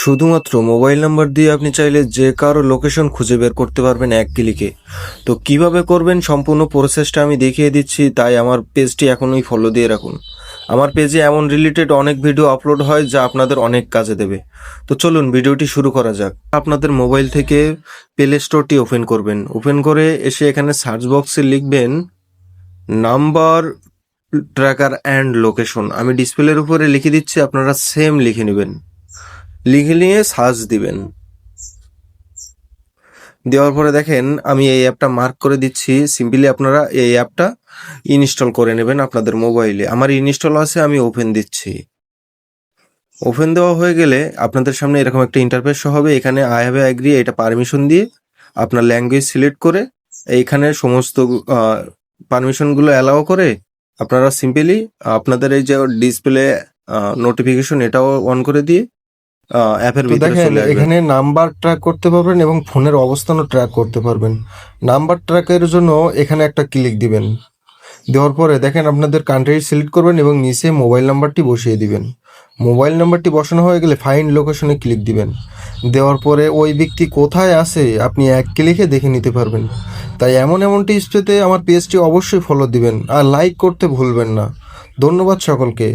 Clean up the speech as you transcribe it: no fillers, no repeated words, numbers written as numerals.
শুধুমাত্র mobile number দিয়ে আপনি চাইলে যে কারো লোকেশন খুঁজে বের করতে পারবেন এক ক্লিকে। তো কিভাবে করবেন সম্পূর্ণ প্রসেসটা আমি দেখিয়ে দিচ্ছি, তাই আমার পেজটি এখনই ফলো দিয়ে রাখুন। আমার পেজে এমন রিলেটেড অনেক ভিডিও আপলোড হয় যা আপনাদের অনেক কাজে দেবে। তো চলুন ভিডিওটি শুরু করা যাক। আপনাদের মোবাইল থেকে প্লে স্টোরটি ওপেন করবেন। ওপেন করে এসে এখানে সার্চ বক্সে লিখবেন নাম্বার ট্র্যাকার অ্যান্ড লোকেশন। আমি ডিসপ্লের উপরে লিখে দিচ্ছি, আপনারা সেম লিখে নেবেন। লিখে নিয়ে সার্চ দিবেন। দেওয়ার পরে দেখেন আমি এই অ্যাপটা মার্ক করে দিচ্ছি। সিম্পলি আপনারা এই অ্যাপটা ইনস্টল করে নেবেন আপনাদের মোবাইলে। আমার ইনস্টল আছে, আমি ওপেন দিচ্ছি। ওপেন দেওয়া হয়ে গেলে আপনাদের সামনে এরকম একটা ইন্টারফেস হবে। এখানে আই হ্যাভ অ্যাগ্রি এটা পারমিশন দিয়ে আপনার ল্যাঙ্গুয়েজ সিলেক্ট করে এইখানে সমস্ত পারমিশনগুলো অ্যালাউ করে আপনারা সিম্পলি আপনাদের এই যে ডিসপ্লে নোটিফিকেশন এটাও অন করে দিয়ে অ্যাপের ভিতরে চলে আসবেন। এখানে নাম্বার ট্র্যাক করতে পারবেন এবং ফোনের অবস্থানও ট্র্যাক করতে পারবেন। নাম্বার ট্র্যাকের জন্য এখানে একটা ক্লিক দিবেন। দেওয়ার পরে দেখেন আপনাদের কান্ট্রি সিলেক্ট করবেন এবং নিচে মোবাইল নাম্বারটি বসিয়ে দিবেন। মোবাইল নাম্বারটি বসানো হয়ে গেলে ফাইন্ড লোকেশনে ক্লিক দিবেন। দেওয়ার পরে ওই ব্যক্তি কোথায় আছে আপনি এক ক্লিকে দেখে নিতে পারবেন। তাই এমন টিপস পেতে আমার পেজটি অবশ্যই ফলো দিবেন আর লাইক করতে ভুলবেন না। ধন্যবাদ সকলকে।